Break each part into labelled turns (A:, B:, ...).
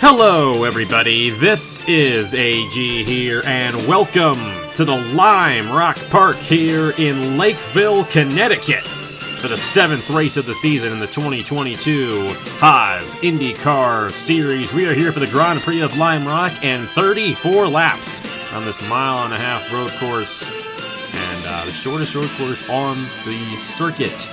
A: Hello everybody, this is AG here, and welcome to the Lime Rock Park here in Lakeville, Connecticut for the 7th race of the season in the 2022 Haas IndyCar Series. We are here for the Grand Prix of Lime Rock and 34 laps on this mile-and-a-half road course, and the shortest road course on the circuit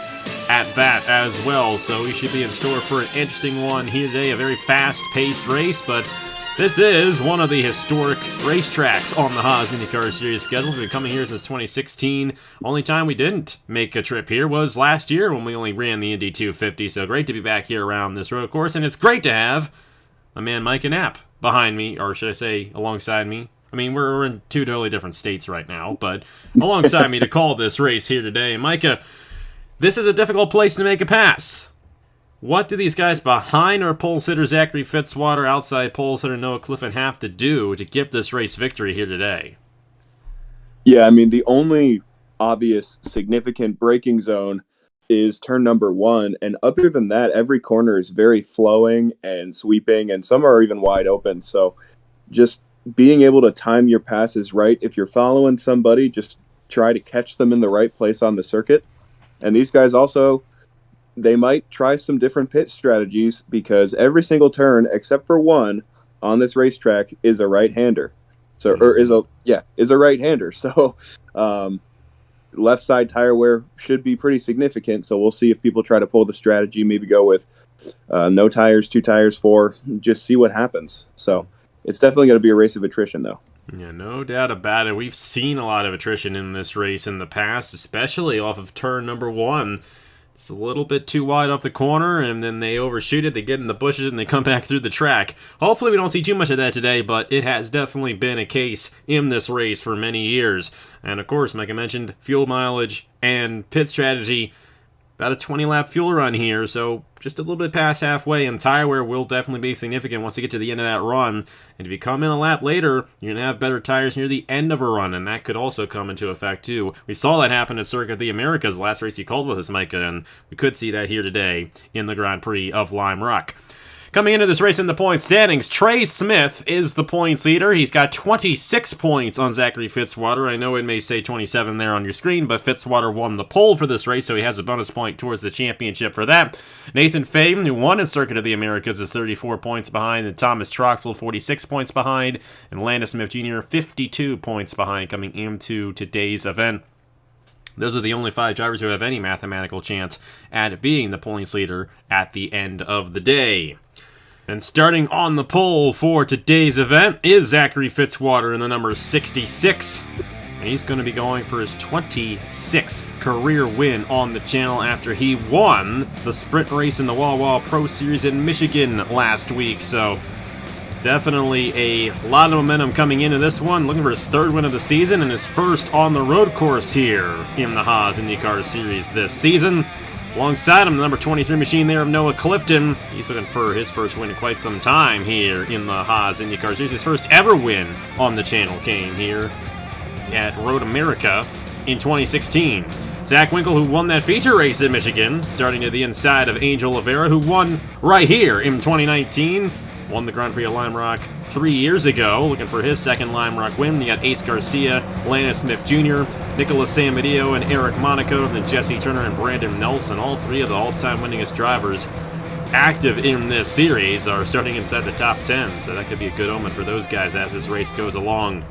A: at that as well, so we should be in store for an interesting one here today. A very fast-paced race, but this is one of the historic racetracks on the Haas IndyCar Series schedule. We've been coming here since 2016. Only time we didn't make a trip here was last year when we only ran the Indy 250, so great to be back here around this road course, and it's great to have my man Micah Knapp behind me, or should I say alongside me. I mean, we're in two totally different states right now, but alongside me to call this race here today. Micah, this is a difficult place to make a pass. What do these guys behind our pole sitter Zachary Fitzwater, outside pole sitter Noah Clifford have to do to get this race victory here today?
B: Yeah, I mean, the only obvious significant braking zone is turn number 1. And other than that, every corner is very flowing and sweeping, and some are even wide open. So just being able to time your passes right. If you're following somebody, just try to catch them in the right place on the circuit. And these guys also, they might try some different pit strategies because every single turn, except for one on this racetrack, is a right-hander. So, or is a right-hander. So, left side tire wear should be pretty significant. So we'll see if people try to pull the strategy, maybe go with no tires, 2 tires, 4, just see what happens. So it's definitely going to be a race of attrition, though.
A: Yeah, no doubt about it. We've seen a lot of attrition in this race in the past, especially off of turn number 1. It's a little bit too wide off the corner, and then they overshoot it, they get in the bushes, and they come back through the track. Hopefully we don't see too much of that today, but it has definitely been a case in this race for many years. And of course, like I mentioned, fuel mileage and pit strategy. About a 20-lap fuel run here, so just a little bit past halfway, and tire wear will definitely be significant once you get to the end of that run. And if you come in a lap later, you're going to have better tires near the end of a run, and that could also come into effect too. We saw that happen at Circuit of the Americas, the last race he called with us, Micah, and we could see that here today in the Grand Prix of Lime Rock. Coming into this race in the point standings, Trey Smith is the points leader. He's got 26 points on Zachary Fitzwater. I know it may say 27 there on your screen, but Fitzwater won the pole for this race, so he has a bonus point towards the championship for that. Nathan Faden, who won at Circuit of the Americas, is 34 points behind, and Thomas Troxel, 46 points behind, and Landis Smith Jr., 52 points behind coming into today's event. Those are the only 5 drivers who have any mathematical chance at being the points leader at the end of the day. And starting on the pole for today's event is Zachary Fitzwater in the number 66. And he's going to be going for his 26th career win on the channel after he won the sprint race in the Wall Wall Pro Series in Michigan last week. So definitely a lot of momentum coming into this one. Looking for his 3rd win of the season and his first on the road course here in the Haas IndyCar Series this season. Alongside him, the number 23 machine there of Noah Clifton. He's looking for his first win in quite some time here in the Haas IndyCar Series. His first ever win on the channel came here at Road America in 2016. Zach Winkle, who won that feature race in Michigan, starting to the inside of Angel Oliveira, who won right here in 2019. Won the Grand Prix of Lime Rock 3 years ago, looking for his 2nd Lime Rock win. You got Ace Garcia, Landis Smith Jr., Nicholas Samedillo, and Eric Monaco, and then Jesse Turner and Brandon Nelson. All 3 of the all-time winningest drivers active in this series are starting inside the top 10, so that could be a good omen for those guys as this race goes along.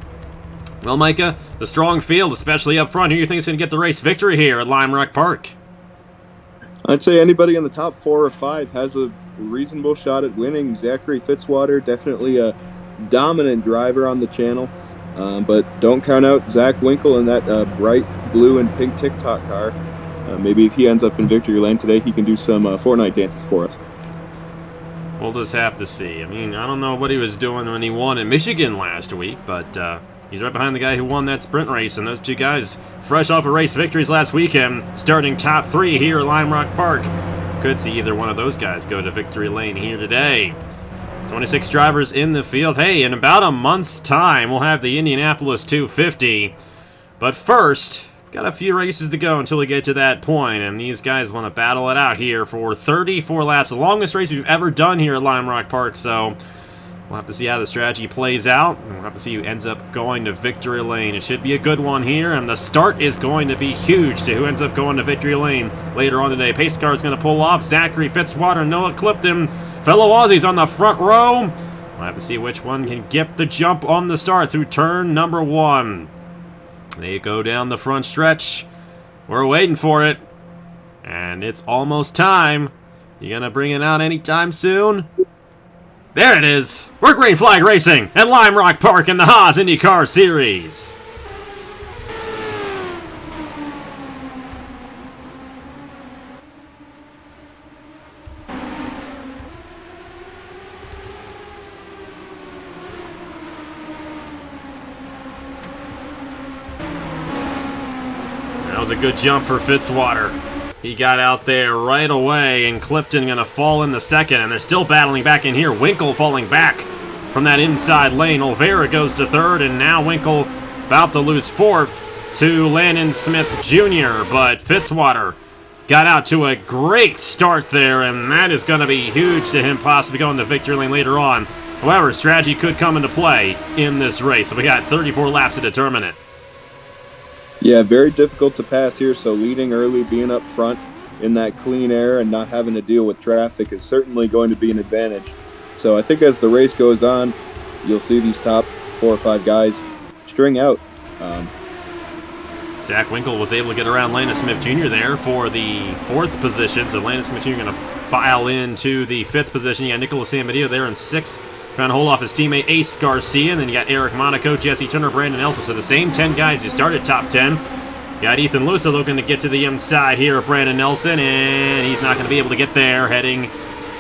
A: Well, Micah, the strong field, especially up front. Who do you think is going to get the race victory here at Lime Rock Park?
B: I'd say anybody in the top 4 or 5 has a reasonable shot at winning. Zachary Fitzwater, definitely a dominant driver on the channel, but don't count out Zach Winkle in that bright blue and pink TikTok car. Maybe if he ends up in victory lane today, he can do some Fortnite dances for us.
A: We'll just have to see. I mean, I don't know what he was doing when he won in Michigan last week, but he's right behind the guy who won that sprint race, and those 2 guys, fresh off of race victories last weekend, starting top 3 here at Lime Rock Park. Could see either one of those guys go to victory lane here today. 26 drivers in the field. Hey, in about a month's time, we'll have the Indianapolis 250. But first, got a few races to go until we get to that point, and these guys want to battle it out here for 34 laps. The longest race we've ever done here at Lime Rock Park, so We'll have to see how the strategy plays out, and we'll have to see who ends up going to victory lane. It should be a good one here, and the start is going to be huge to who ends up going to victory lane later on today. Pace car is going to pull off. Zachary Fitzwater, Noah Clifton, fellow Aussies on the front row. We'll have to see which one can get the jump on the start through turn number 1. They go down the front stretch. We're waiting for it, and it's almost time. You gonna bring it out anytime soon? There it is! We're Green Flag Racing at Lime Rock Park in the Haas IndyCar Series. That was a good jump for Fitzwater. He got out there right away, and Clifton going to fall in the second, and they're still battling back in here. Winkle falling back from that inside lane. Olvera goes to third, and now Winkle about to lose fourth to Landon Smith Jr., but Fitzwater got out to a great start there, and that is going to be huge to him possibly going to victory lane later on. However, strategy could come into play in this race, so we got 34 laps to determine it.
B: Yeah, very difficult to pass here, so leading early, being up front in that clean air and not having to deal with traffic is certainly going to be an advantage. So I think as the race goes on, you'll see these top 4 or 5 guys string out.
A: Zach Winkle was able to get around Landon Smith Jr. there for the 4th position, so Landon Smith Jr. going to file into the 5th position. You got Nicholas Samadillo there in 6th, trying to hold off his teammate Ace Garcia, and then you got Eric Monaco, Jesse Turner, Brandon Elsa. So the same 10 guys who started top 10. You got Ethan Lusa looking to get to the inside here of Brandon Nelson, and he's not going to be able to get there, heading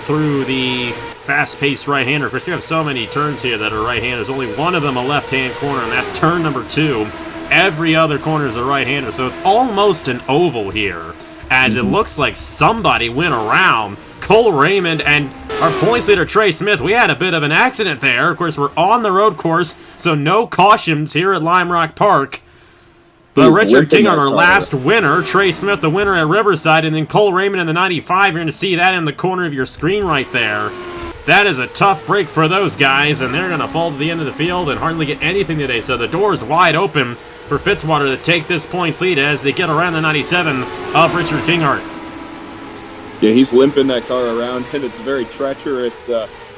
A: through the fast-paced right-hander. Of course, you have so many turns here that are right-handed. There's only one of them a left-hand corner, and that's turn number 2. Every other corner is a right-hander, so it's almost an oval here, as it looks like somebody went around Cole Raymond and our points leader, Trey Smith. We had a bit of an accident there. Of course, we're on the road course, so no cautions here at Lime Rock Park. But Richard Kingard, our last winner, Trey Smith, the winner at Riverside, and then Cole Raymond in the 95. You're going to see that in the corner of your screen right there. That is a tough break for those guys, and they're going to fall to the end of the field and hardly get anything today. So the door is wide open for Fitzwater to take this points lead as they get around the 97 of Richard Kingard.
B: Yeah, he's limping that car around, and it's a very treacherous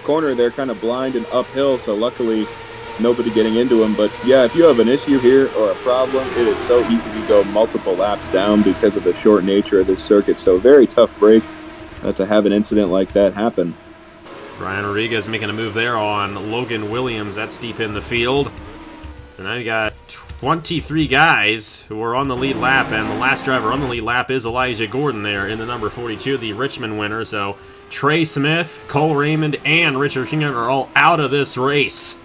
B: corner there, kind of blind and uphill, so luckily nobody getting into him. But yeah, if you have an issue here or a problem, it is so easy to go multiple laps down because of the short nature of this circuit. So very tough break to have an incident like that happen.
A: Brian Rodriguez making a move there on Logan Williams. That's deep in the field. So now you got 23 guys who are on the lead lap, and the last driver on the lead lap is Elijah Gordon there in the number 42, the Richmond winner. So Trey Smith, Cole Raymond, and Richard Kingard are all out of this race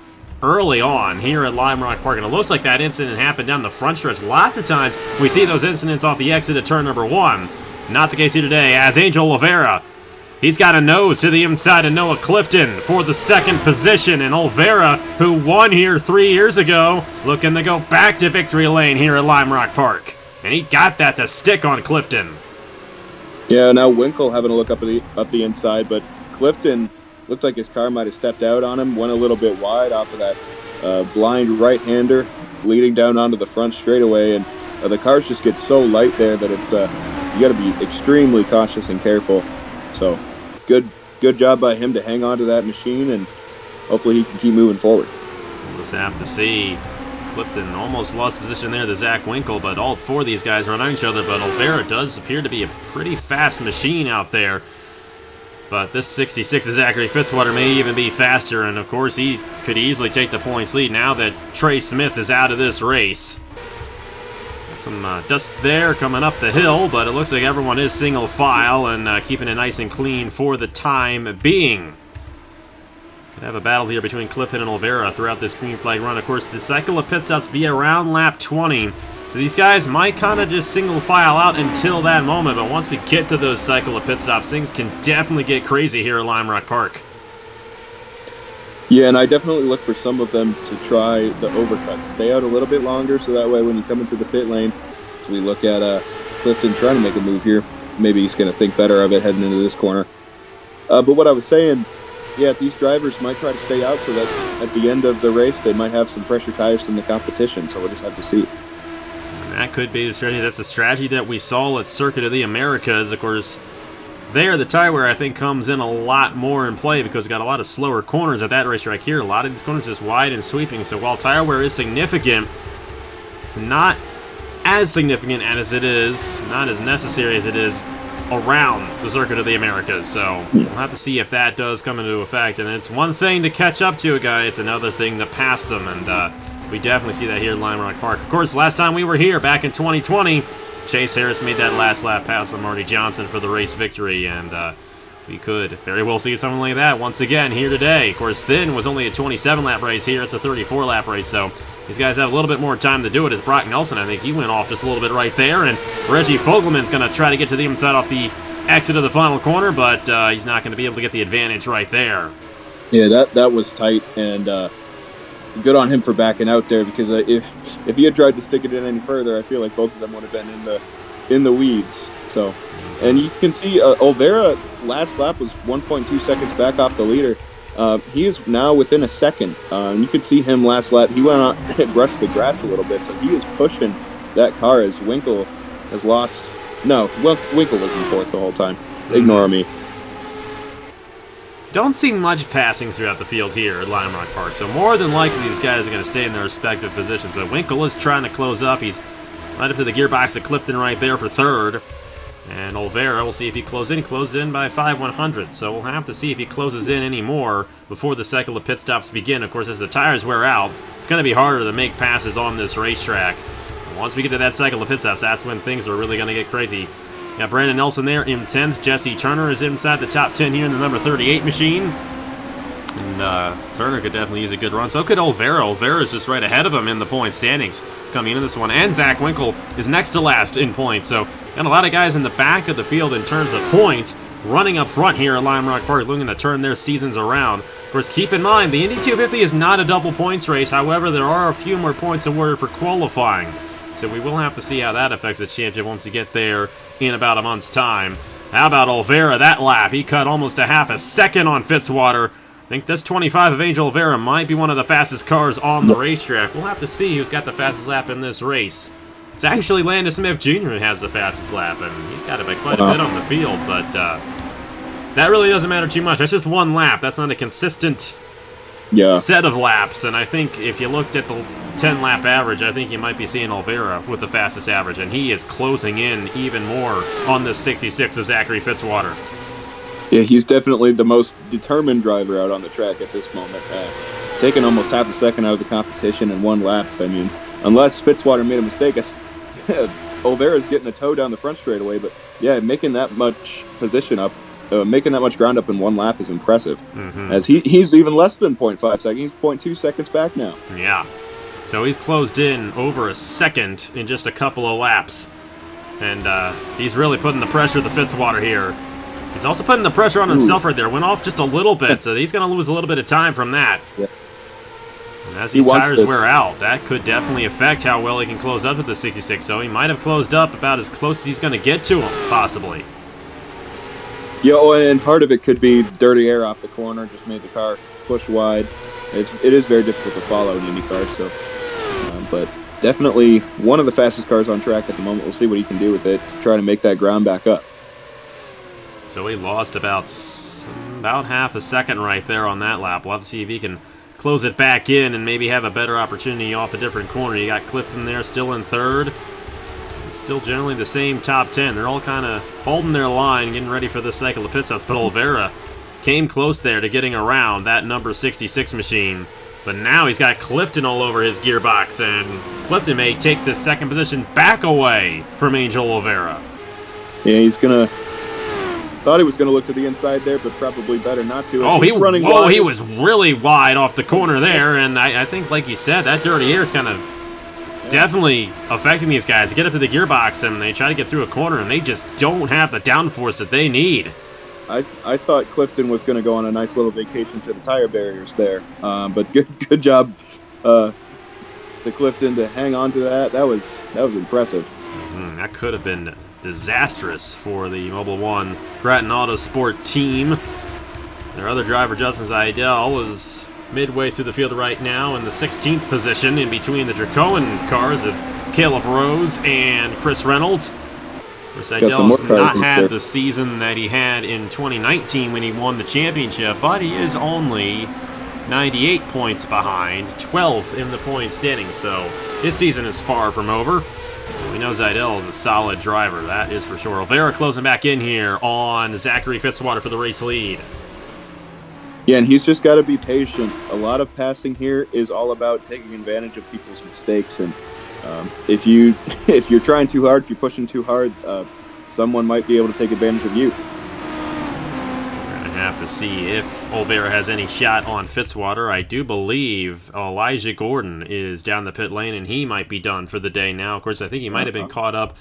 A: early on here at Lime Rock Park. And it looks like that incident happened down the front stretch. Lots of times we see those incidents off the exit of turn number 1. Not the case here today, as Angel Olvera, he's got a nose to the inside of Noah Clifton for the 2nd position. And Olvera, who won here 3 years ago, looking to go back to victory lane here at Lime Rock Park. And he got that to stick on Clifton.
B: Yeah, now Winkle having a look up the inside, but Clifton looked like his car might have stepped out on him, went a little bit wide off of that blind right-hander, leading down onto the front straightaway, and the cars just get so light there that it's you got to be extremely cautious and careful. So good job by him to hang on to that machine, and hopefully he can keep moving forward.
A: We'll just have to see. Clifton almost lost position there to Zach Winkle, but all 4 of these guys run on each other. But Olvera does appear to be a pretty fast machine out there. But this 66 of Zachary Fitzwater may even be faster, and of course he could easily take the points lead now that Trey Smith is out of this race. Got some dust there coming up the hill, but it looks like everyone is single file and keeping it nice and clean for the time being. Could have a battle here between Clifton and Olvera throughout this green flag run. Of course, the cycle of pit stops be around lap 20. So these guys might kind of just single file out until that moment, but once we get to those cycle of pit stops, things can definitely get crazy here at Lime Rock Park.
B: Yeah, and I definitely look for some of them to try the overcut. Stay out a little bit longer, so that way when you come into the pit lane, so we look at Clifton trying to make a move here. Maybe he's going to think better of it heading into this corner. But what I was saying, yeah, these drivers might try to stay out so that at the end of the race they might have some fresher tires from the competition. So we'll just have to see.
A: And that could be the strategy. That's a strategy that we saw at Circuit of the Americas. Of course, there the tire wear I think comes in a lot more in play because we got a lot of slower corners at that racetrack here. A lot of these corners just wide and sweeping. So while tire wear is significant, it's not as significant as it is, not as necessary as it is around the Circuit of the Americas. So we'll have to see if that does come into effect. And it's one thing to catch up to a guy, it's another thing to pass them. And we definitely see that here at Lime Rock Park. Of course, last time we were here, back in 2020, Chase Harris made that last lap pass on Marty Johnson for the race victory. And we could very well see something like that once again here today. Of course, Thin was only a 27-lap race here. It's a 34-lap race, so these guys have a little bit more time to do it. As Brock Nelson, I think he went off just a little bit right there, and Reggie Fogelman's going to try to get to the inside off the exit of the final corner, but he's not going to be able to get the advantage right there.
B: Yeah, that was tight, and good on him for backing out there, because if he had tried to stick it in any further, I feel like both of them would have been in the weeds. So, and you can see Olvera last lap was 1.2 seconds back off the leader. He is now within a second. You could see him last lap. He went out and brushed the grass a little bit, so he is pushing that car as Winkle has lost. No, well, Winkle was in fourth the whole time. Ignore me.
A: Don't see much passing throughout the field here at Lime Rock Park, so more than likely these guys are going to stay in their respective positions. But Winkle is trying to close up. He's right up to the gearbox at Clifton right there for third. And Olvera, we'll see if he closes in. He closed in by 5/100, so we'll have to see if he closes in any more before the cycle of pit stops begin. Of course, as the tires wear out, it's going to be harder to make passes on this racetrack. And once we get to that cycle of pit stops, that's when things are really going to get crazy. Got Brandon Nelson there in 10th. Jesse Turner is inside the top 10 here in the number 38 machine. And Turner could definitely use a good run. So could Olvera. Olvera is just right ahead of him in the point standings coming into this one. And Zach Winkle is next to last in points. So got a lot of guys in the back of the field in terms of points running up front here at Lime Rock Park, looking to turn their seasons around. Of course, keep in mind, the Indy 250 is not a double points race. However, there are a few more points awarded for qualifying. So we will have to see how that affects the championship once we get there in about a month's time. How about Olvera? That lap, he cut almost a half a second on Fitzwater. I think this 25 of Angel Olvera might be one of the fastest cars on the racetrack. We'll have to see who's got the fastest lap in this race. It's actually Landon Smith Jr. who has the fastest lap, and he's got it by quite a bit on the field, but that really doesn't matter too much. That's just one lap. That's not a consistent set of laps, and I think if you looked at the 10-lap average, I think you might be seeing Olvera with the fastest average, and he is closing in even more on this 66 of Zachary Fitzwater.
B: Yeah, he's definitely the most determined driver out on the track at this moment. Taking almost half a second out of the competition in one lap. I mean, unless Fitzwater made a mistake, Olvera's getting a tow down the front straightaway. But yeah, making that much position up, making that much ground up in one lap is impressive. Mm-hmm. As he's even less than 0.5 seconds. He's 0.2 seconds back now.
A: Yeah. So he's closed in over a second in just a couple of laps. And he's really putting the pressure to Fitzwater here. He's also putting the pressure on himself right there. Went off just a little bit, so he's going to lose a little bit of time from that. Yeah. And as these tires wear out, that could definitely affect how well he can close up with the 66. So he might have closed up about as close as he's going to get to him, possibly.
B: Yeah, and part of it could be dirty air off the corner, just made the car push wide. It is very difficult to follow in IndyCar, so. But definitely one of the fastest cars on track at the moment. We'll see what he can do with it, try to make that ground back up.
A: So he lost about half a second right there on that lap. We'll have to see if he can close it back in and maybe have a better opportunity off a different corner. You got Clifton there still in third. It's still generally the same top 10. They're all kind of holding their line, getting ready for this cycle of pit stops. But Olvera came close there to getting around that number 66 machine. But now he's got Clifton all over his gearbox, and Clifton may take the second position back away from Angel Olvera.
B: Yeah, thought he was going to look to the inside there, but probably better not to.
A: He was really wide off the corner there, and I think, like you said, that dirty air is kind of definitely affecting these guys. They get up to the gearbox, and they try to get through a corner, and they just don't have the downforce that they need.
B: I thought Clifton was going to go on a nice little vacation to the tire barriers there, but good job, the Clifton to hang on to that. That was impressive.
A: That could have been disastrous for the Mobil 1 Grattan Autosport team. Their other driver, Justin Zaidel, is midway through the field right now in the 16th position in between the Dracoan cars of Caleb Rose and Chris Reynolds. Zaidel's not had the season that he had in 2019 when he won the championship, but he is only 98 points behind, 12th in the point standing, so his season is far from over. We know Zaidel is a solid driver, that is for sure. Olvera closing back in here on Zachary Fitzwater for the race lead.
B: Yeah, and he's just got to be patient. A lot of passing here is all about taking advantage of people's mistakes, and if you're trying too hard, if you're pushing too hard, someone might be able to take advantage of you.
A: We're going to have to see if Olvera has any shot on Fitzwater. I do believe Elijah Gordon is down the pit lane, and he might be done for the day now. Of course, I think he might have been caught up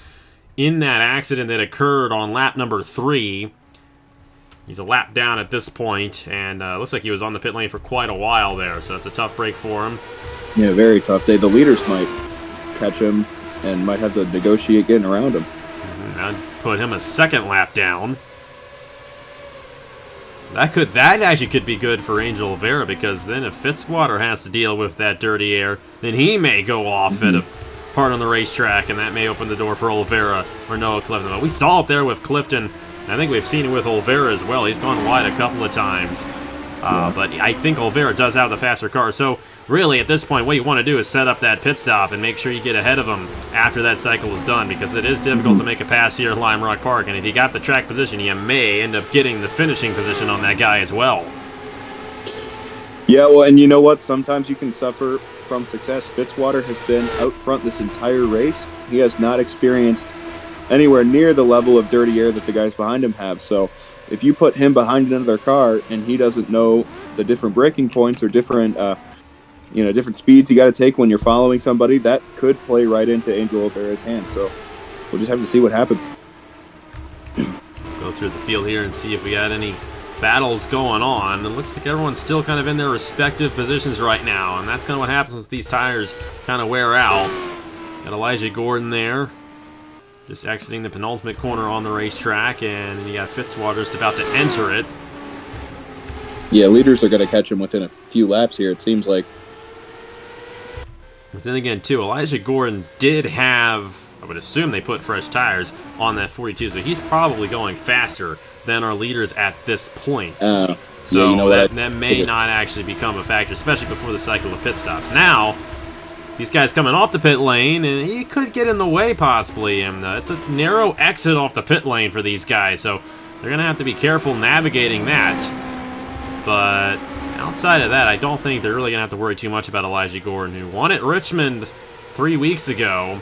A: in that accident that occurred on lap number 3. He's a lap down at this point, and looks like he was on the pit lane for quite a while there, so that's a tough break for him.
B: Yeah, very tough day. The leaders might catch him and might have to negotiate getting around him.
A: That'd put him a second lap down. That actually could be good for Angel Olvera, because then if Fitzwater has to deal with that dirty air, then he may go off at a part on the racetrack, and that may open the door for Olvera or Noah Clifton. But we saw it there with Clifton. I think we've seen it with Olvera as well. He's gone wide a couple of times. But I think Olvera does have the faster car. So really, at this point, what you want to do is set up that pit stop and make sure you get ahead of him after that cycle is done, because it is difficult to make a pass here at Lime Rock Park. And if you got the track position, you may end up getting the finishing position on that guy as well.
B: Yeah, well, and you know what? Sometimes you can suffer from success. Fitzwater has been out front this entire race. He has not experienced anywhere near the level of dirty air that the guys behind him have. So if you put him behind another car and he doesn't know the different braking points or different different speeds you got to take when you're following somebody, that could play right into Angel Olvera's hands. So we'll just have to see what happens.
A: Go through the field here and see if we got any battles going on. It looks like everyone's still kind of in their respective positions right now, and that's kind of what happens once these tires kind of wear out. Got Elijah Gordon there, just exiting the penultimate corner on the racetrack, and you got Fitzwater's about to enter it.
B: Yeah, leaders are going to catch him within a few laps here, it seems like.
A: But then again, too, Elijah Gordon did have, I would assume they put fresh tires on that 42, so he's probably going faster than our leaders at this point. That may not actually become a factor, especially before the cycle of pit stops. Now, these guys coming off the pit lane, and he could get in the way possibly, and it's a narrow exit off the pit lane for these guys, so they're going to have to be careful navigating that. But outside of that, I don't think they're really going to have to worry too much about Elijah Gordon, who won at Richmond 3 weeks ago.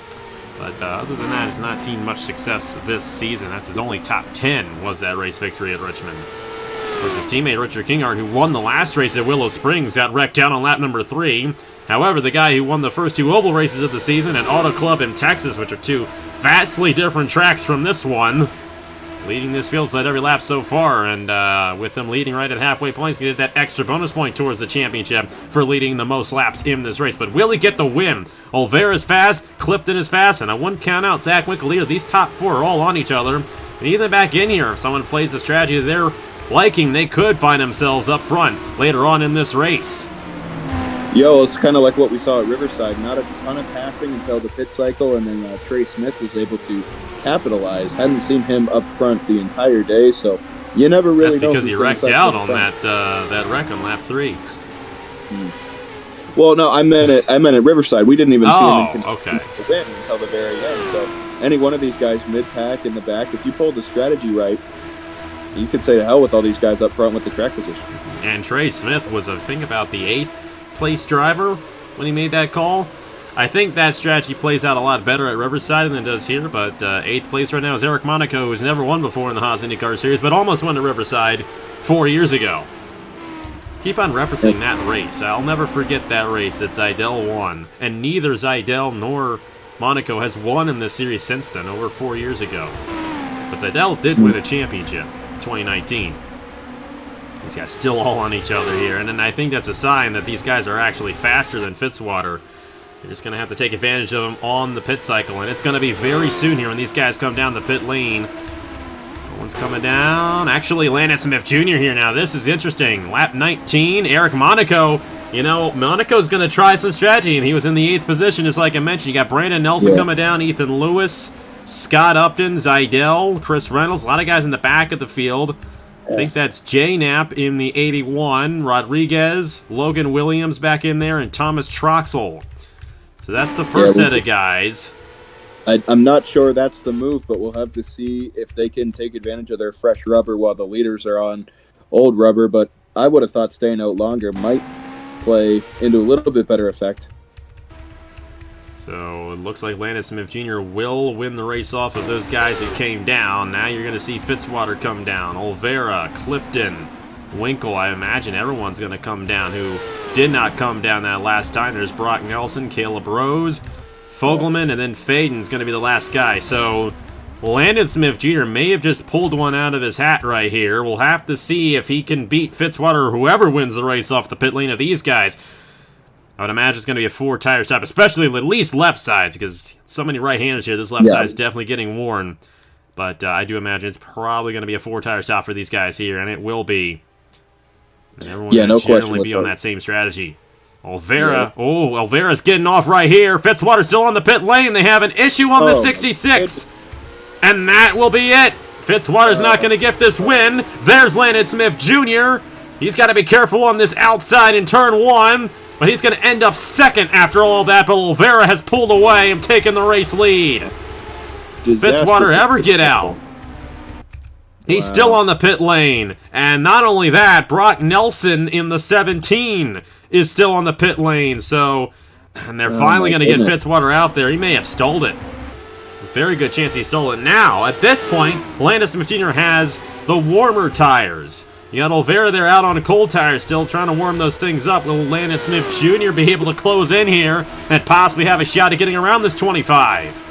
A: But other than that, has not seen much success this season. That's his only top 10 was that race victory at Richmond. Of course, his teammate Richard Kingard, who won the last race at Willow Springs, got wrecked down on lap number 3. However, the guy who won the first 2 oval races of the season at Auto Club in Texas, which are 2 vastly different tracks from this one, leading this field sled every lap so far, and with them leading right at halfway point, he's going to get that extra bonus point towards the championship for leading the most laps in this race. But will he get the win? Olvera is fast, Clifton is fast, and I wouldn't count out Zach Winkle either. These top 4 are all on each other. And even back in here, if someone plays the strategy they're liking, they could find themselves up front later on in this race.
B: It's kind of like what we saw at Riverside. Not a ton of passing until the pit cycle, and then Trey Smith was able to capitalize. Hadn't seen him up front the entire day, so you never really know.
A: That's because he wrecked out on that wreck on lap 3.
B: Well, no, I meant at Riverside. We didn't even see him
A: okay.
B: to win until the very end. So any one of these guys mid-pack in the back, if you pulled the strategy right, you could say to hell with all these guys up front with the track position.
A: And Trey Smith was, I think, about the 8th place driver when he made that call. I think that strategy plays out a lot better at Riverside than it does here, but 8th place right now is Eric Monaco, who's never won before in the Haas IndyCar Series, but almost won at Riverside 4 years ago. Keep on referencing that race. I'll never forget that race that Zaidel won, and neither Zaidel nor Monaco has won in this series since then, over 4 years ago. But Zaidel did win a championship in 2019. These guys still all on each other here, and then I think that's a sign that these guys are actually faster than Fitzwater. They're just going to have to take advantage of them on the pit cycle, and it's going to be very soon here when these guys come down the pit lane. One's coming down. Actually, Landon Smith Jr. here now. This is interesting. Lap 19, Eric Monaco. You know, Monaco's going to try some strategy, and he was in the 8th position, just like I mentioned. You got Brandon Nelson coming down, Ethan Lewis, Scott Upton, Zidell, Chris Reynolds. A lot of guys in the back of the field. I think that's Jay Knapp in the 81, Rodriguez, Logan Williams back in there, and Thomas Troxel. So that's the first set of guys.
B: I'm not sure that's the move, but we'll have to see if they can take advantage of their fresh rubber while the leaders are on old rubber. But I would have thought staying out longer might play into a little bit better effect.
A: So it looks like Landon Smith Jr. will win the race off of those guys who came down. Now you're going to see Fitzwater come down, Olvera, Clifton, Winkle. I imagine everyone's going to come down who did not come down that last time. There's Brock Nelson, Caleb Rose, Fogelman, and then Faden's going to be the last guy. So Landon Smith Jr. may have just pulled one out of his hat right here. We'll have to see if he can beat Fitzwater or whoever wins the race off the pit lane of these guys. I would imagine it's going to be a 4-tire stop, especially at least left sides, because so many right-handers here. This left side is definitely getting worn. But I do imagine it's probably going to be a 4-tire stop for these guys here, and it will be. And everyone's going to generally be on that same strategy. Olvera. Oh, Olvera's getting off right here. Fitzwater's still on the pit lane. They have an issue on the 66. And that will be it. Fitzwater's not going to get this win. There's Landon Smith Jr. He's got to be careful on this outside in turn 1. But he's going to end up second after all that. But Olvera has pulled away and taken the race lead. Fitzwater ever get out? He's still on the pit lane. And not only that, Brock Nelson in the 17 is still on the pit lane. So, and they're finally going to get Fitzwater out there. He may have stole it. Very good chance he stole it. Now, at this point, Landon Smith Jr. has the warmer tires. You got Olvera there out on a cold tire still, trying to warm those things up. Will Landon Smith Jr. be able to close in here and possibly have a shot at getting around this 25?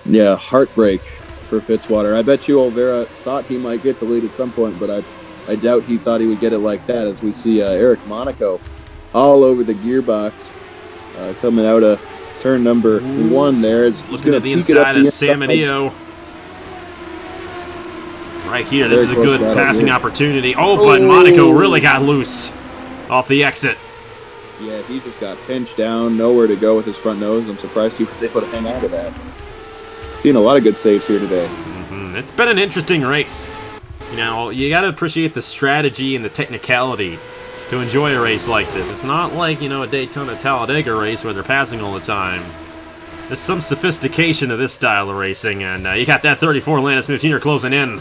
B: Yeah, heartbreak for Fitzwater. I bet you Olvera thought he might get the lead at some point, but I doubt he thought he would get it like that, as we see Eric Monaco all over the gearbox coming out of turn number 1 there.
A: Looking at the inside of San Mateo. Right here, this is a good passing opportunity. Oh, but Monaco really got loose off the exit.
B: Yeah, he just got pinched down, nowhere to go with his front nose. I'm surprised he was able to hang out of that. Seeing a lot of good saves here today.
A: It's been an interesting race. You know, you got to appreciate the strategy and the technicality to enjoy a race like this. It's not like, you know, a Daytona Talladega race where they're passing all the time. There's some sophistication to this style of racing, and you got that 34 Landon Smith Jr. closing in.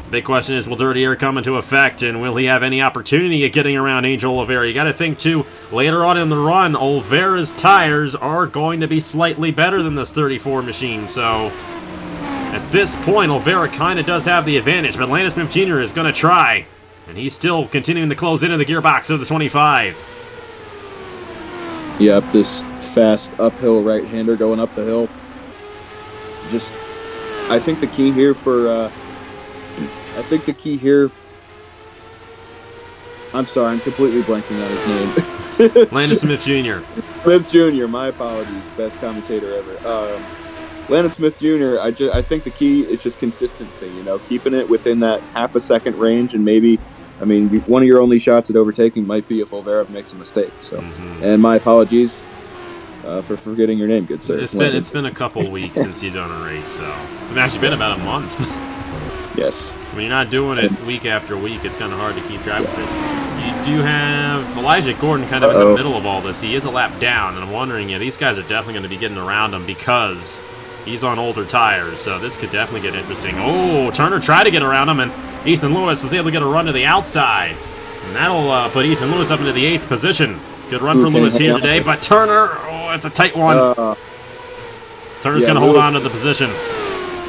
A: The big question is, will Dirty Air come into effect, and will he have any opportunity at getting around Angel Olvera? You got to think, too, later on in the run, Olvera's tires are going to be slightly better than this 34 machine, so at this point, Olvera kind of does have the advantage, but Landon Smith Jr. is going to try, and he's still continuing to close into the gearbox of the 25.
B: Yeah, up this fast uphill right-hander going up the hill. Just, I think the key here for... I'm sorry, I'm completely blanking on his name.
A: Landon Smith Jr.
B: Smith Jr., my apologies. Best commentator ever. Landon Smith Jr., I think the key is just consistency, you know, keeping it within that half a second range, and maybe, I mean, one of your only shots at overtaking might be if Olvera makes a mistake. So, and my apologies for forgetting your name, good sir.
A: It's been a couple weeks since you've done a race, so it's actually been about a month.
B: Yes.
A: When you're not doing it week after week, it's kind of hard to keep track of it. You do have Elijah Gordon kind of in the middle of all this. He is a lap down, and I'm wondering, these guys are definitely going to be getting around him because he's on older tires, so this could definitely get interesting. Oh, Turner tried to get around him, and Ethan Lewis was able to get a run to the outside. And that'll put Ethan Lewis up into the 8th position. Good run for Lewis here today, but Turner, it's a tight one. Turner's going to hold on to the position.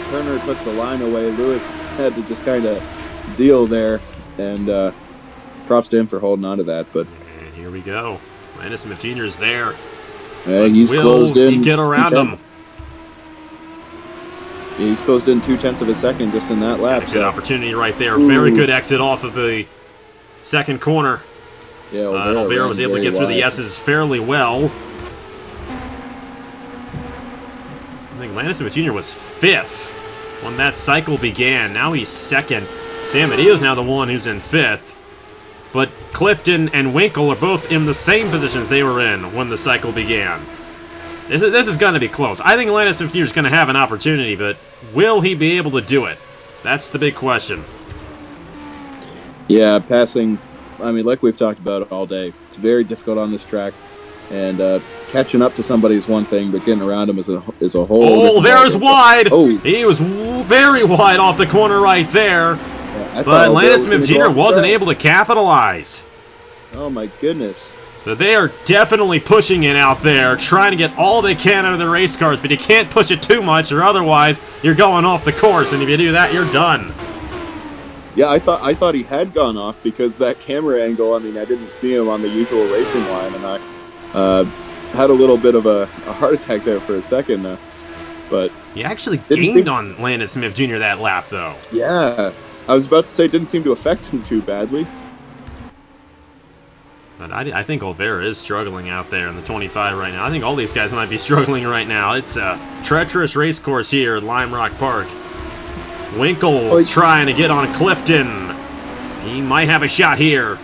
B: Turner took the line away. Lewis had to just kind of deal there, and props to him for holding on to that. But
A: and here we go. Landon Smith Jr. is there.
B: He's closed in.
A: Will he get around him?
B: Yeah, he's closed in 0.2 of a second just in that lap.
A: Good opportunity right there. Very good exit off of the second corner.
B: Yeah,
A: Olvera was able to get through the S's fairly well. I think Landon Smith Jr. was 5th when that cycle began. Now he's second. San Mateo's now the one who's in fifth. But Clifton and Winkle are both in the same positions they were in when the cycle began. This is going to be close. I think Landon Smith Jr. is going to have an opportunity, but will he be able to do it? That's the big question.
B: Yeah, passing, I mean, like we've talked about all day, it's very difficult on this track. And catching up to somebody is one thing, but getting around him is a whole.
A: Oh, there's wide! Oh. He was very wide off the corner right there. Yeah, but Landon Smith Jr. wasn't able to capitalize.
B: Oh, my goodness.
A: So they are definitely pushing it out there, trying to get all they can out of the race cars, but you can't push it too much, or otherwise you're going off the course, and if you do that, you're done.
B: Yeah, I thought he had gone off because that camera angle, I mean, I didn't see him on the usual racing line, and I had a little bit of a heart attack there for a second. But
A: he actually gained on Landon Smith Jr. that lap, though.
B: Yeah, I was about to say it didn't seem to affect him too badly.
A: But I think Olvera is struggling out there in the 25 right now. I think all these guys might be struggling right now. It's a treacherous race course here at Lime Rock Park. Winkle's trying to get on Clifton. He might have a shot here.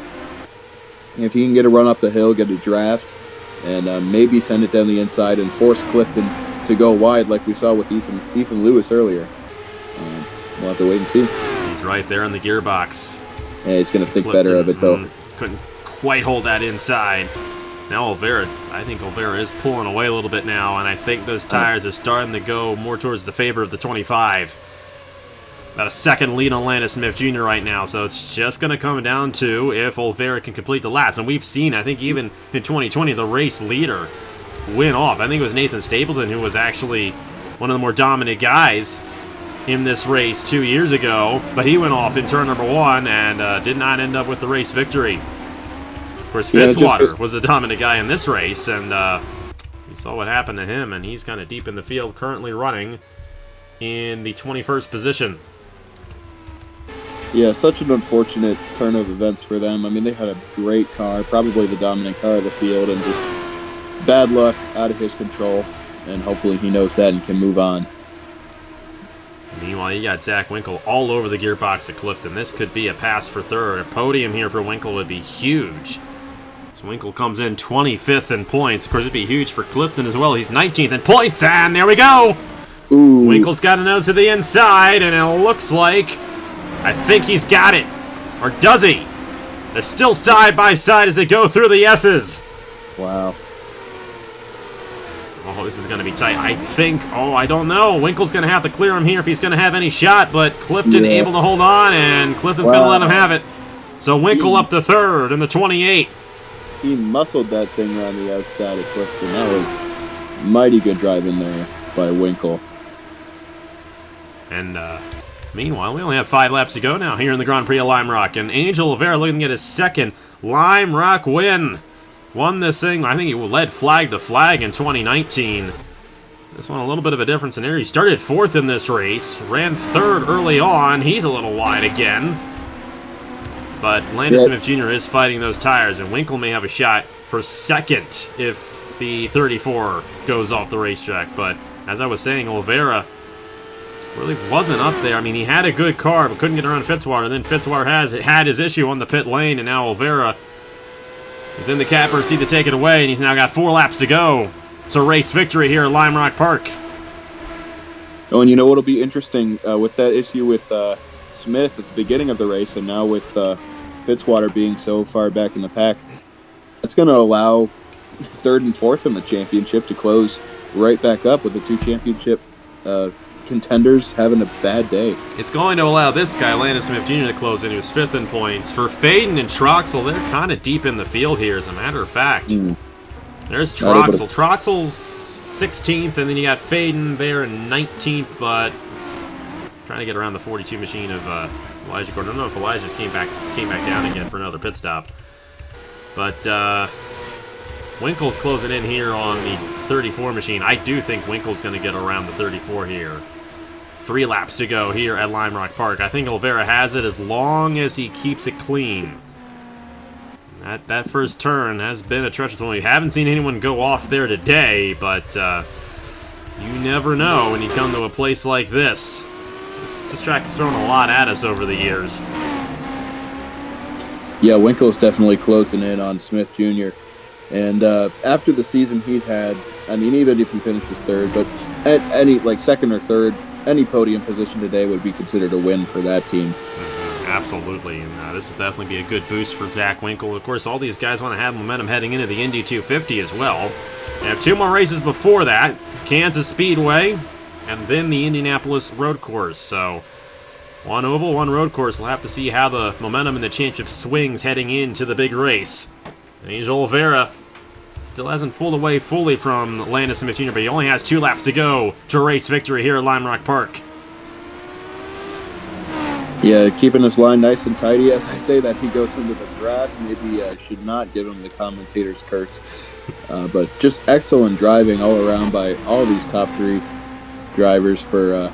B: If he can get a run up the hill, get a draft, and maybe send it down the inside and force Clifton to go wide like we saw with Ethan Lewis earlier. We'll have to wait and see.
A: He's right there in the gearbox.
B: Yeah, he's going to think better of it, though.
A: Couldn't quite hold that inside. Now Olvera, I think Olvera is pulling away a little bit now, and I think those tires are starting to go more towards the favor of the 25. About a second lead on Landon Smith Jr. right now, so it's just going to come down to if Olvera can complete the laps. And we've seen, I think even in 2020, the race leader win off. I think it was Nathan Stapleton who was actually one of the more dominant guys in this race 2 years ago, but he went off in turn number 1 and did not end up with the race victory. Of course, Fitzwater was the dominant guy in this race, and we saw what happened to him, and he's kind of deep in the field, currently running in the 21st position.
B: Yeah, such an unfortunate turn of events for them. I mean, they had a great car, probably the dominant car of the field, and just bad luck out of his control, and hopefully he knows that and can move on.
A: Meanwhile, you got Zach Winkle all over the gearbox at Clifton. This could be a pass for third. A podium here for Winkle would be huge. So Winkle comes in 25th in points. Of course, it'd be huge for Clifton as well. He's 19th in points, and there we go!
B: Ooh.
A: Winkle's got a nose to the inside, and it looks like... I think he's got it. Or does he? They're still side by side as they go through the S's.
B: Wow.
A: Oh, this is going to be tight. I think... Oh, I don't know. Winkle's going to have to clear him here if he's going to have any shot, but Clifton able to hold on, and Clifton's going to let him have it. So Winkle up to third in the 28.
B: He muscled that thing around the outside of Clifton. That was mighty good driving there by Winkle.
A: And, meanwhile, we only have 5 laps to go now here in the Grand Prix of Lime Rock. And Angel Oliveira looking to get his second Lime Rock win. Won this thing. I think he led flag to flag in 2019. This one a little bit of a difference in here. He started 4th in this race. Ran 3rd early on. He's a little wide again. But Landon Smith Jr. is fighting those tires. And Winkle may have a shot for 2nd if the 34 goes off the racetrack. But as I was saying, Oliveira really wasn't up there. I mean, he had a good car, but couldn't get around Fitzwater. Then Fitzwater had his issue on the pit lane, and now Oliveira is in the catbird seat to take it away, and he's now got 4 laps to go. It's a race victory here at Lime Rock Park.
B: Oh, and you know what'll be interesting with that issue with Smith at the beginning of the race, and now with Fitzwater being so far back in the pack, that's going to allow 3rd and 4th in the championship to close right back up with the 2 championship contenders having a bad day.
A: It's going to allow this guy, Landon Smith Jr., to close in. He was 5th in points. For Faden and Troxel, they're kind of deep in the field here, as a matter of fact. There's Troxel. Troxel's 16th, and then you got Faden there in 19th, but trying to get around the 42 machine of Elijah Gordon. I don't know if Elijah just came back down again for another pit stop. But Winkle's closing in here on the 34 machine. I do think Winkle's going to get around the 34 here. 3 laps to go here at Lime Rock Park. I think Oliveira has it as long as he keeps it clean. That first turn has been a treacherous one. We haven't seen anyone go off there today, but you never know when you come to a place like this. This track has thrown a lot at us over the years.
B: Yeah, Winkle's definitely closing in on Smith Jr. And after the season he's had, I mean, even if he finishes third, but at any, like, second or third, any podium position today would be considered a win for that team.
A: Absolutely, and this will definitely be a good boost for Zach Winkle. Of course, all these guys want to have momentum heading into the Indy 250 as well. They have 2 more races before that, Kansas Speedway, and then the Indianapolis road course. So, 1 oval, 1 road course. We'll have to see how the momentum in the championship swings heading into the big race. And Angel Oliveira still hasn't pulled away fully from Landon Smith Jr., but he only has 2 laps to go to race victory here at Lime Rock Park.
B: Yeah, keeping his line nice and tidy. As I say that, he goes into the grass. Maybe I should not give him the commentator's curse. But just excellent driving all around by all these top 3 drivers for,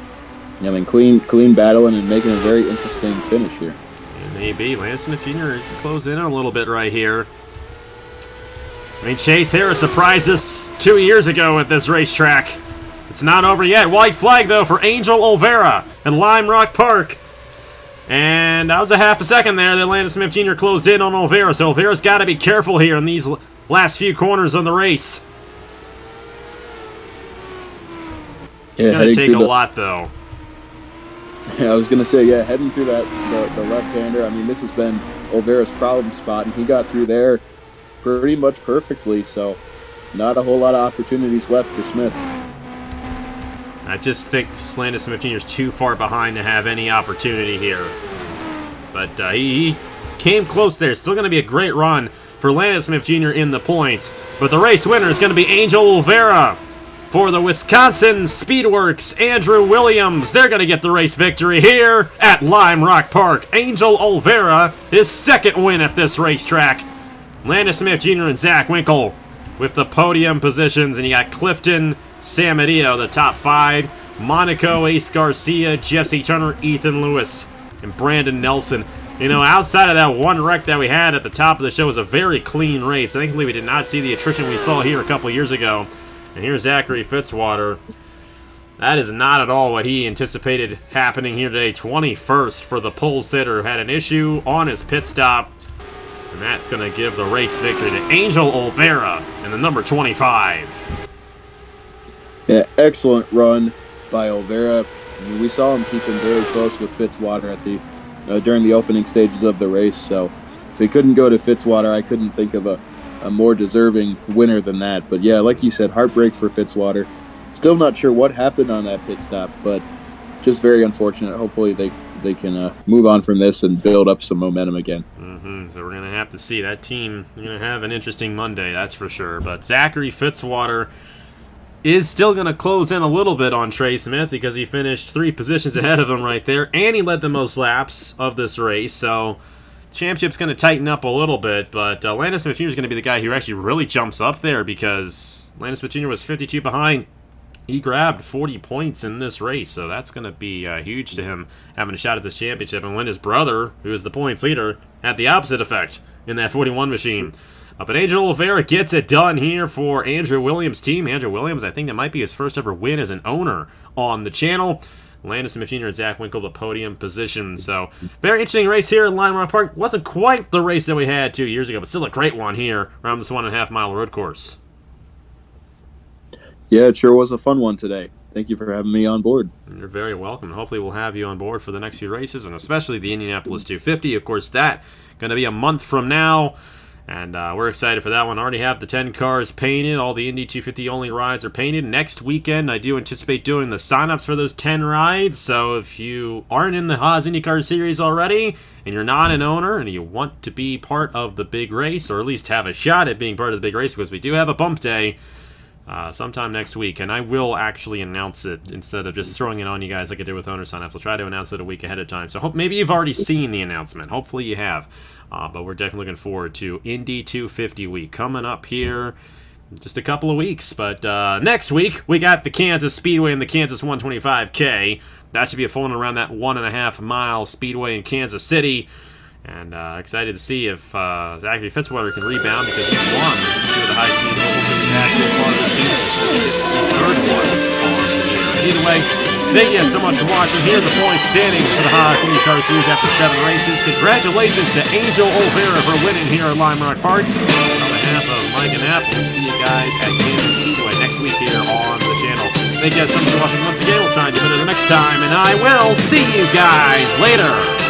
B: clean battling and making a very interesting finish here.
A: It may be. Landon Smith Jr. is closing in a little bit right here. I mean, Chase Harris surprised us 2 years ago at this racetrack. It's not over yet. White flag, though, for Angel Oliveira at Lime Rock Park. And that was a half a second there that Landon Smith Jr. closed in on Oliveira. So Oliveira's got to be careful here in these last few corners of the race.
B: Yeah,
A: it's going to take a lot, though.
B: Yeah, I was going to say, yeah, heading through that the left-hander. I mean, this has been Oliveira's problem spot, and he got through there pretty much perfectly. So not a whole lot of opportunities left for Smith.
A: I just think Landon Smith Jr. is too far behind to have any opportunity here. But he came close there. Still going to be a great run for Landon Smith Jr. in the points. But the race winner is going to be Angel Oliveira for the Wisconsin Speedworks Andrew Williams. They're going to get the race victory here at Lime Rock Park. Angel Oliveira, his 2nd win at this racetrack. Landon Smith Jr. and Zach Winkle with the podium positions. And you got Clifton Samadillo, the top 5. Monaco, Ace Garcia, Jesse Turner, Ethan Lewis, and Brandon Nelson. You know, outside of that one wreck that we had at the top of the show, it was a very clean race. Thankfully, we did not see the attrition we saw here a couple years ago. And here's Zachary Fitzwater. That is not at all what he anticipated happening here today. 21st for the pole sitter who had an issue on his pit stop. And that's going to give the race victory to Angel Oliveira in the number 25.
B: Yeah, excellent run by Oliveira. I mean, we saw him keeping very close with Fitzwater at the during the opening stages of the race. So if he couldn't go to Fitzwater, I couldn't think of a more deserving winner than that. But yeah, like you said, heartbreak for Fitzwater. Still not sure what happened on that pit stop, but just very unfortunate. Hopefully they can move on from this and build up some momentum again.
A: So we're going to have to see. That team, you're going to have an interesting Monday, that's for sure. But Zachary Fitzwater is still going to close in a little bit on Trey Smith because he finished 3 positions ahead of him right there, and he led the most laps of this race. So championship's going to tighten up a little bit, but Landon Smith Jr. is going to be the guy who actually really jumps up there because Landon Smith Jr. was 52 behind. He grabbed 40 points in this race, so that's going to be huge to him having a shot at this championship. And when his brother, who is the points leader, had the opposite effect in that 41 machine. But Angel Oliveira gets it done here for Andrew Williams' team. Andrew Williams, I think that might be his first ever win as an owner on the channel. Landon Smith Jr. and Zach Winkle, the podium position. So, very interesting race here in Lime Rock Park. Wasn't quite the race that we had 2 years ago, but still a great one here around this 1.5 mile road course.
B: Yeah, it sure was a fun one today. Thank you for having me on board.
A: You're very welcome. Hopefully we'll have you on board for the next few races, and especially the Indianapolis 250. Of course, that going to be a month from now. And we're excited for that one. Already have the 10 cars painted. All the Indy 250 only rides are painted. Next weekend, I do anticipate doing the signups for those 10 rides. So if you aren't in the Haas IndyCar series already, and you're not an owner, and you want to be part of the big race, or at least have a shot at being part of the big race, because we do have a bump day sometime next week, and I will actually announce it instead of just throwing it on you guys like I did with owner signups. I'll try to announce it a week ahead of time. So maybe you've already seen the announcement. Hopefully you have. But we're definitely looking forward to Indy 250 week coming up here in just a couple of weeks. But next week, we got the Kansas Speedway and the Kansas 125K. That should be a fun around that 1.5 mile speedway in Kansas City. And excited to see if Zachary Fitzwater can rebound because he's won two of the high-speed ovals that we've had so far this season. It's the third one on the year. Either way, Thank you so much for watching. Here are the points standings for the Haas IndyCar Series after 7 races. Congratulations to Angel O'Hara for winning here at Lime Rock Park. On behalf of Mike and App, we'll see you guys at Kansas Speedway next week here on the channel. Thank you guys so much for watching once again. We'll try and do better the next time, and I will see you guys later.